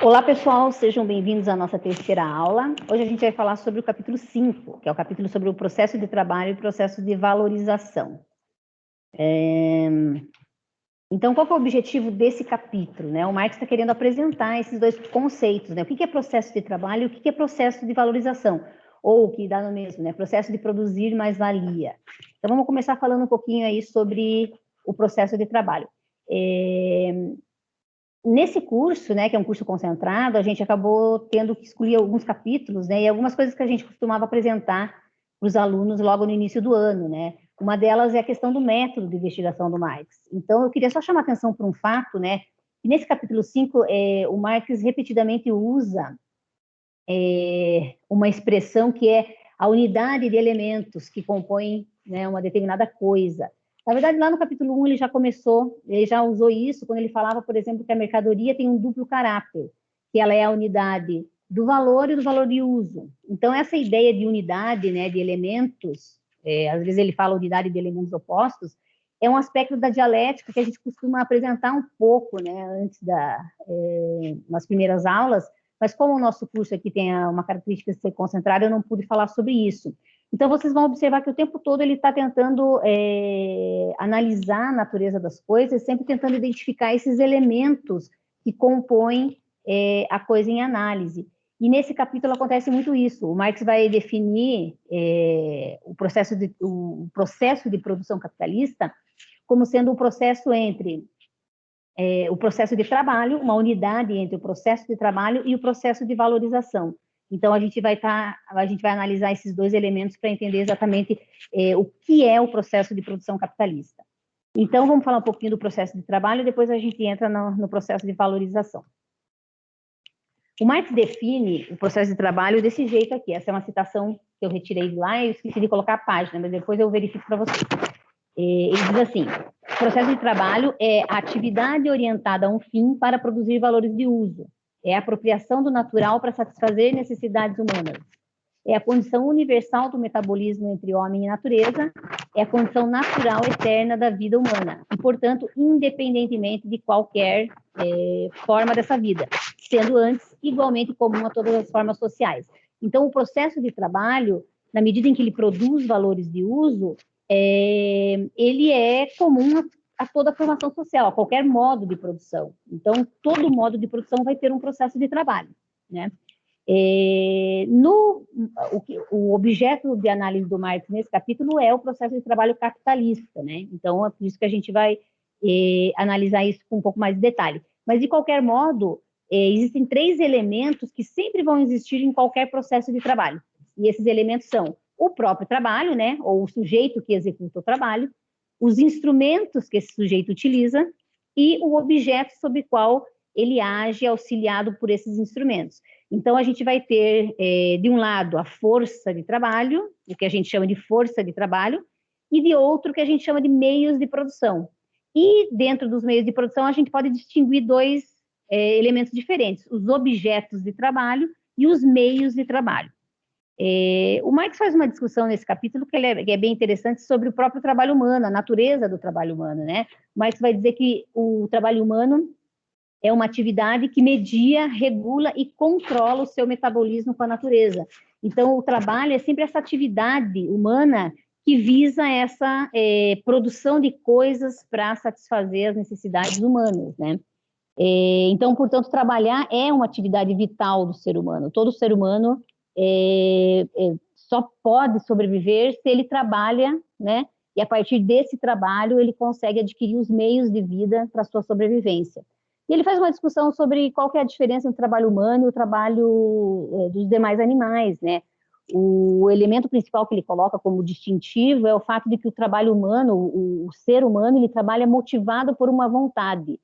Olá, pessoal, sejam bem-vindos à nossa terceira aula. Hoje a gente vai falar sobre o capítulo 5, que é o capítulo sobre o processo de trabalho e o processo de valorização. Então, qual que é o objetivo desse capítulo, né? O Marx está querendo apresentar esses dois conceitos, né? O que é processo de trabalho e o que é processo de valorização, ou o que dá no mesmo, né? Processo de produzir mais-valia. Então, vamos começar falando um pouquinho aí sobre o processo de trabalho. Nesse curso, né, que é um curso concentrado, a gente acabou tendo que escolher alguns capítulos, né, e algumas coisas que a gente costumava apresentar para os alunos logo no início do ano, né. Uma delas é a questão do método de investigação do Marx. Então, eu queria só chamar a atenção para um fato, né, que nesse capítulo 5, o Marx repetidamente usa uma expressão que é a unidade de elementos que compõem, né, uma determinada coisa. Na verdade, lá no capítulo 1, ele já usou isso quando ele falava, por exemplo, que a mercadoria tem um duplo caráter, que ela é a unidade do valor e do valor de uso. Então, essa ideia de unidade, né, de elementos, às vezes ele fala unidade de elementos opostos, é um aspecto da dialética que a gente costuma apresentar um pouco, né, nas primeiras aulas, mas como o nosso curso aqui tem uma característica de ser concentrado, eu não pude falar sobre isso. Então, vocês vão observar que o tempo todo ele está tentando analisar a natureza das coisas, sempre tentando identificar esses elementos que compõem a coisa em análise. E nesse capítulo acontece muito isso. O Marx vai definir o processo de produção capitalista como sendo um processo entre o processo de trabalho, uma unidade entre o processo de trabalho e o processo de valorização. Então, a gente vai analisar esses dois elementos para entender exatamente o que é o processo de produção capitalista. Então, vamos falar um pouquinho do processo de trabalho e depois a gente entra no processo de valorização. O Marx define o processo de trabalho desse jeito aqui. Essa é uma citação que eu retirei de lá e eu esqueci de colocar a página, mas depois eu verifico para vocês. Ele diz assim: o processo de trabalho é a atividade orientada a um fim para produzir valores de uso. É a apropriação do natural para satisfazer necessidades humanas. É a condição universal do metabolismo entre homem e natureza. É a condição natural eterna da vida humana. E, portanto, independentemente de qualquer forma dessa vida, sendo antes igualmente comum a todas as formas sociais. Então, o processo de trabalho, na medida em que ele produz valores de uso, ele é comum a toda a formação social, a qualquer modo de produção. Então, todo modo de produção vai ter um processo de trabalho, né? O objeto de análise do Marx nesse capítulo é o processo de trabalho capitalista, né? Então, é por isso que a gente vai analisar isso com um pouco mais de detalhe. Mas, de qualquer modo, existem três elementos que sempre vão existir em qualquer processo de trabalho. E esses elementos são o próprio trabalho, né, ou o sujeito que executa o trabalho, os instrumentos que esse sujeito utiliza e o objeto sobre o qual ele age auxiliado por esses instrumentos. Então, a gente vai ter, de um lado, a força de trabalho, o que a gente chama de força de trabalho, e de outro, que a gente chama de meios de produção. E, dentro dos meios de produção, a gente pode distinguir dois elementos diferentes, os objetos de trabalho e os meios de trabalho. O Marx faz uma discussão nesse capítulo que é bem interessante sobre o próprio trabalho humano, a natureza do trabalho humano, né? O Marx vai dizer que o trabalho humano é uma atividade que media, regula e controla o seu metabolismo com a natureza. Então, o trabalho é sempre essa atividade humana que visa essa produção de coisas para satisfazer as necessidades humanas, né? Então, portanto, trabalhar é uma atividade vital do ser humano. Todo ser humano só pode sobreviver se ele trabalha, né? E a partir desse trabalho ele consegue adquirir os meios de vida para a sua sobrevivência. E ele faz uma discussão sobre qual que é a diferença entre o trabalho humano e o trabalho dos demais animais, né? O elemento principal que ele coloca como distintivo é o fato de que o trabalho humano, o ser humano, ele trabalha motivado por uma vontade.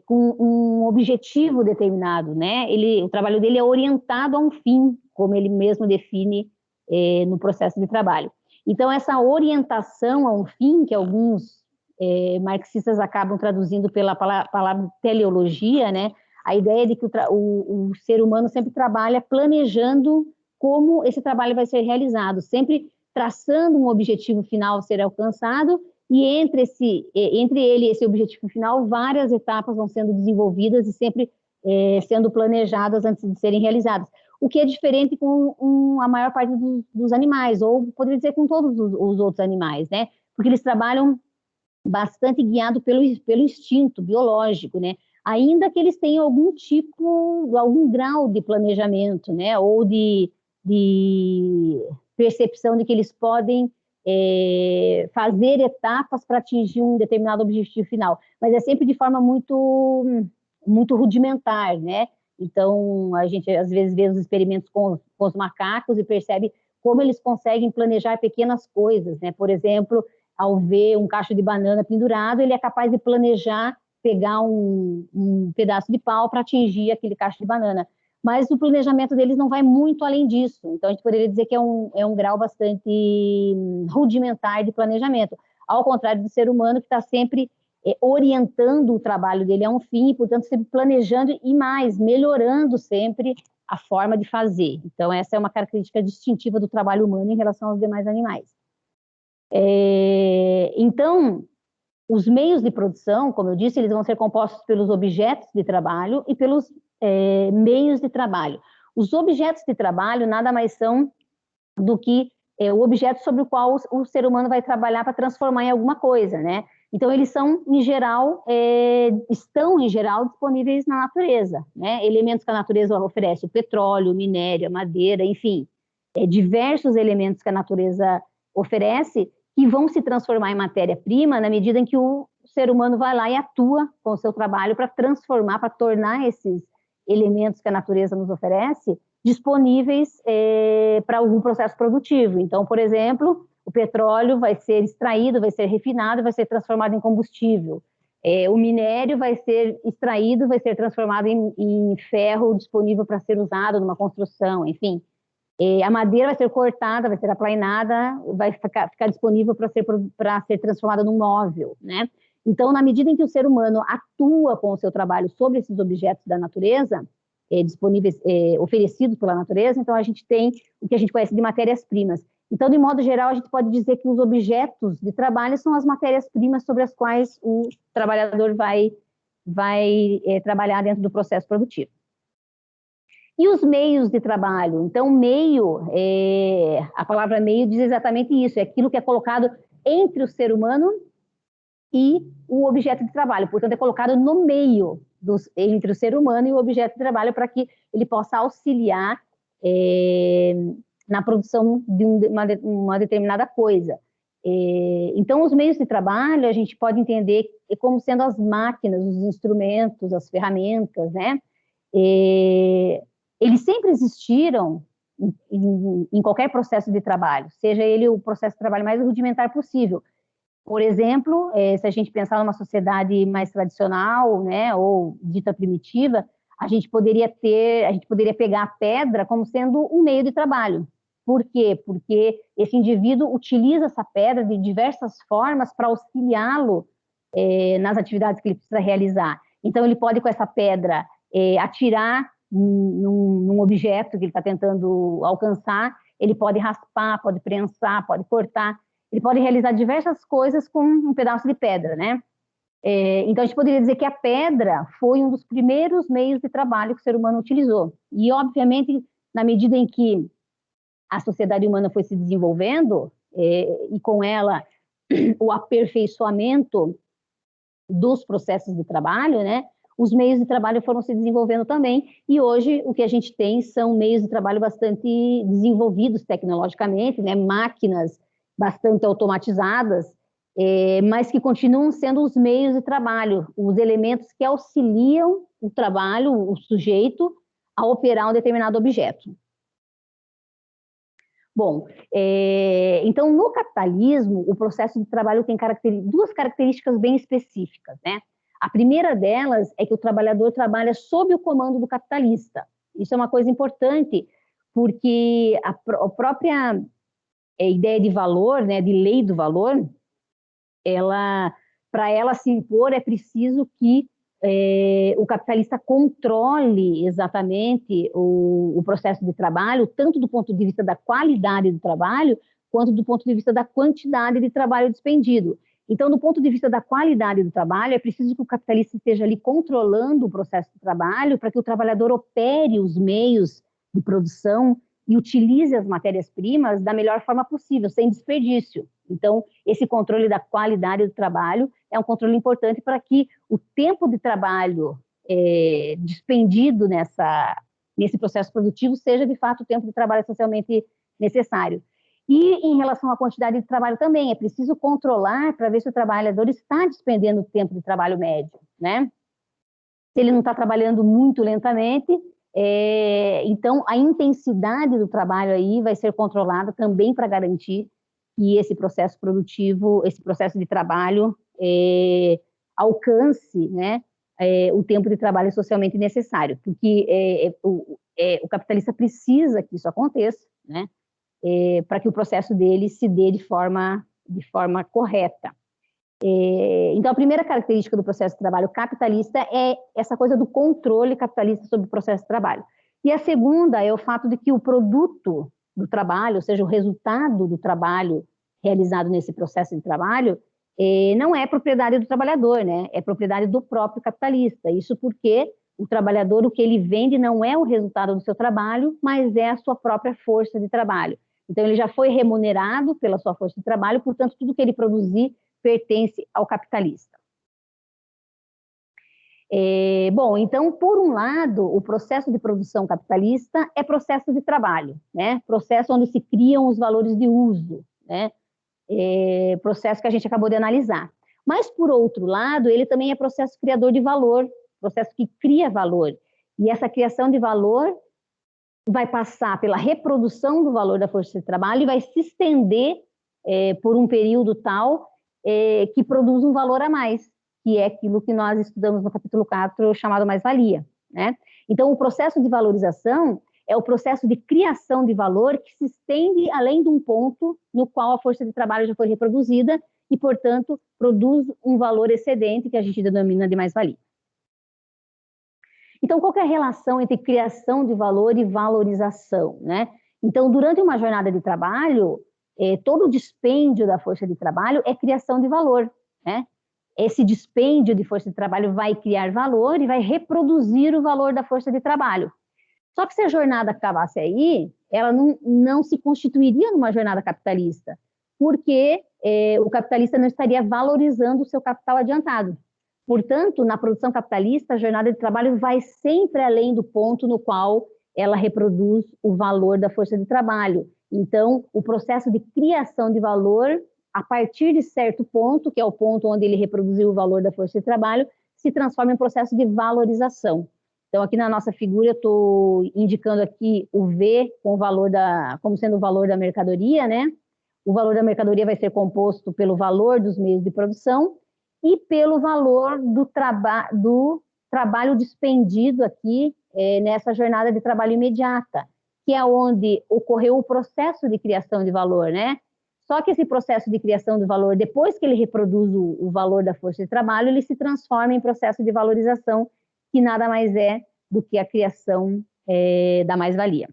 Com um objetivo determinado, né? O trabalho dele é orientado a um fim, como ele mesmo define no processo de trabalho. Então, essa orientação a um fim, que alguns marxistas acabam traduzindo pela palavra teleologia, né? A ideia de que o ser humano sempre trabalha planejando como esse trabalho vai ser realizado, sempre traçando um objetivo final a ser alcançado e entre ele e esse objetivo final, várias etapas vão sendo desenvolvidas e sempre sendo planejadas antes de serem realizadas. O que é diferente com a maior parte dos animais, ou poderia dizer com todos os outros animais, né? Porque eles trabalham bastante guiado pelo instinto biológico, né? Ainda que eles tenham algum grau de planejamento, né? Ou de percepção de que eles podem fazer etapas para atingir um determinado objetivo final, mas é sempre de forma muito rudimentar, né? Então, a gente às vezes vê os experimentos com os macacos e percebe como eles conseguem planejar pequenas coisas, né? Por exemplo, ao ver um cacho de banana pendurado, ele é capaz de planejar pegar um pedaço de pau para atingir aquele cacho de banana. Mas o planejamento deles não vai muito além disso. Então, a gente poderia dizer que é um grau bastante rudimentar de planejamento. Ao contrário do ser humano, que está sempre orientando o trabalho dele a um fim, e, portanto, sempre planejando e mais, melhorando sempre a forma de fazer. Então, essa é uma característica distintiva do trabalho humano em relação aos demais animais. Então, os meios de produção, como eu disse, eles vão ser compostos pelos objetos de trabalho e pelos meios de trabalho. Os objetos de trabalho nada mais são do que o objeto sobre o qual o ser humano vai trabalhar para transformar em alguma coisa, né? Então, eles são, em geral, estão, em geral, disponíveis na natureza, né? Elementos que a natureza oferece, o petróleo, o minério, a madeira, enfim, diversos elementos que a natureza oferece que vão se transformar em matéria-prima na medida em que o ser humano vai lá e atua com o seu trabalho para transformar, para tornar esses elementos que a natureza nos oferece disponíveis para algum processo produtivo. Então, por exemplo, o petróleo vai ser extraído, vai ser refinado, vai ser transformado em combustível. O minério vai ser extraído, vai ser transformado em ferro disponível para ser usado numa construção, enfim. A madeira vai ser cortada, vai ser aplainada, vai ficar disponível para ser transformada num móvel, né? Então, na medida em que o ser humano atua com o seu trabalho sobre esses objetos da natureza, disponíveis, oferecidos pela natureza, então a gente tem o que a gente conhece de matérias-primas. Então, de modo geral, a gente pode dizer que os objetos de trabalho são as matérias-primas sobre as quais o trabalhador vai trabalhar dentro do processo produtivo. E os meios de trabalho? Então, meio, a palavra meio diz exatamente isso, é aquilo que é colocado entre o ser humano e o objeto de trabalho. Portanto, é colocado no meio entre o ser humano e o objeto de trabalho para que ele possa auxiliar na produção de uma determinada coisa. Então, os meios de trabalho a gente pode entender como sendo as máquinas, os instrumentos, as ferramentas, né? Eles sempre existiram em qualquer processo de trabalho, seja ele o processo de trabalho mais rudimentar possível. Por exemplo, se a gente pensar numa sociedade mais tradicional, né, ou dita primitiva, a gente poderia pegar a pedra como sendo um meio de trabalho. Por quê? Porque esse indivíduo utiliza essa pedra de diversas formas para auxiliá-lo nas atividades que ele precisa realizar. Então, ele pode, com essa pedra, atirar num objeto que ele está tentando alcançar, ele pode raspar, pode prensar, pode cortar, ele pode realizar diversas coisas com um pedaço de pedra, né? Então, a gente poderia dizer que a pedra foi um dos primeiros meios de trabalho que o ser humano utilizou. E, obviamente, na medida em que a sociedade humana foi se desenvolvendo, e com ela o aperfeiçoamento dos processos de trabalho, né? Os meios de trabalho foram se desenvolvendo também, e hoje o que a gente tem são meios de trabalho bastante desenvolvidos tecnologicamente, né? Máquinas bastante automatizadas, mas que continuam sendo os meios de trabalho, os elementos que auxiliam o trabalho, o sujeito, a operar um determinado objeto. Bom, então, no capitalismo, o processo de trabalho tem duas características bem específicas, né? A primeira delas é que o trabalhador trabalha sob o comando do capitalista. Isso é uma coisa importante, porque a própria ideia de valor, né, de lei do valor, para ela se impor, é preciso que o capitalista controle exatamente o processo de trabalho, tanto do ponto de vista da qualidade do trabalho, quanto do ponto de vista da quantidade de trabalho despendido. Então, do ponto de vista da qualidade do trabalho, é preciso que o capitalista esteja ali controlando o processo de trabalho para que o trabalhador opere os meios de produção e utilize as matérias-primas da melhor forma possível, sem desperdício. Então, esse controle da qualidade do trabalho é um controle importante para que o tempo de trabalho dispendido nesse processo produtivo seja, de fato, o tempo de trabalho socialmente necessário. E em relação à quantidade de trabalho também, é preciso controlar para ver se o trabalhador está despendendo o tempo de trabalho médio, né? Se ele não está trabalhando muito lentamente, então a intensidade do trabalho aí vai ser controlada também para garantir que esse processo produtivo, esse processo de trabalho alcance, né, o tempo de trabalho socialmente necessário, porque o capitalista precisa que isso aconteça, né? Para que o processo dele se dê de forma correta. Então, a primeira característica do processo de trabalho capitalista é essa coisa do controle capitalista sobre o processo de trabalho. E a segunda é o fato de que o produto do trabalho, ou seja, o resultado do trabalho realizado nesse processo de trabalho, não é propriedade do trabalhador, né? É propriedade do próprio capitalista. Isso porque o trabalhador, o que ele vende não é o resultado do seu trabalho, mas é a sua própria força de trabalho. Então, ele já foi remunerado pela sua força de trabalho, portanto, tudo que ele produzir pertence ao capitalista. Bom, então, por um lado, o processo de produção capitalista é processo de trabalho, né? Processo onde se criam os valores de uso, né? Processo que a gente acabou de analisar. Mas, por outro lado, ele também é processo criador de valor, processo que cria valor. E essa criação de valor vai passar pela reprodução do valor da força de trabalho e vai se estender por um período tal que produz um valor a mais, que é aquilo que nós estudamos no capítulo 4, chamado mais-valia, né? Então, o processo de valorização é o processo de criação de valor que se estende além de um ponto no qual a força de trabalho já foi reproduzida e, portanto, produz um valor excedente que a gente denomina de mais-valia. Então, qual que é a relação entre criação de valor e valorização, né? Então, durante uma jornada de trabalho, todo o dispêndio da força de trabalho é criação de valor, né? Esse dispêndio de força de trabalho vai criar valor e vai reproduzir o valor da força de trabalho. Só que se a jornada acabasse aí, ela não se constituiria numa jornada capitalista, porque o capitalista não estaria valorizando o seu capital adiantado. Portanto, na produção capitalista, a jornada de trabalho vai sempre além do ponto no qual ela reproduz o valor da força de trabalho. Então, o processo de criação de valor, a partir de certo ponto, que é o ponto onde ele reproduziu o valor da força de trabalho, se transforma em um processo de valorização. Então, aqui na nossa figura, eu estou indicando aqui o V com o valor como sendo o valor da mercadoria, né? O valor da mercadoria vai ser composto pelo valor dos meios de produção e pelo valor do trabalho dispendido aqui nessa jornada de trabalho imediata, que é onde ocorreu o processo de criação de valor, né? Só que esse processo de criação de valor, depois que ele reproduz o valor da força de trabalho, ele se transforma em processo de valorização, que nada mais é do que a criação da mais-valia.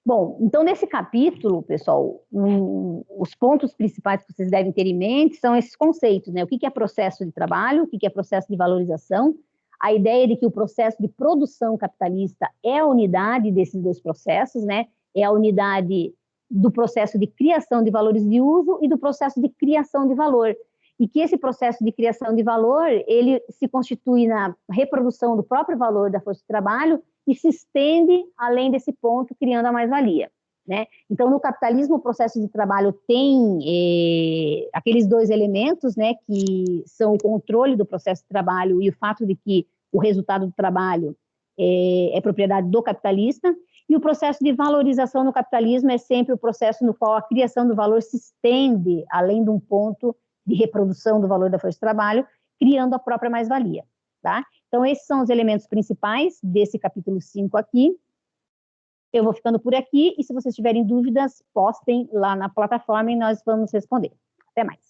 Bom, então nesse capítulo, pessoal, os pontos principais que vocês devem ter em mente são esses conceitos, né? O que é processo de trabalho, o que é processo de valorização, a ideia de que o processo de produção capitalista é a unidade desses dois processos, né? É a unidade do processo de criação de valores de uso e do processo de criação de valor. E que esse processo de criação de valor, ele se constitui na reprodução do próprio valor da força de trabalho e se estende além desse ponto, criando a mais-valia, né? Então, no capitalismo, o processo de trabalho tem aqueles dois elementos, né, que são o controle do processo de trabalho e o fato de que o resultado do trabalho é propriedade do capitalista, e o processo de valorização no capitalismo é sempre o processo no qual a criação do valor se estende além de um ponto de reprodução do valor da força de trabalho, criando a própria mais-valia, tá? Então, esses são os elementos principais desse capítulo 5 aqui. Eu vou ficando por aqui, e se vocês tiverem dúvidas, postem lá na plataforma e nós vamos responder. Até mais.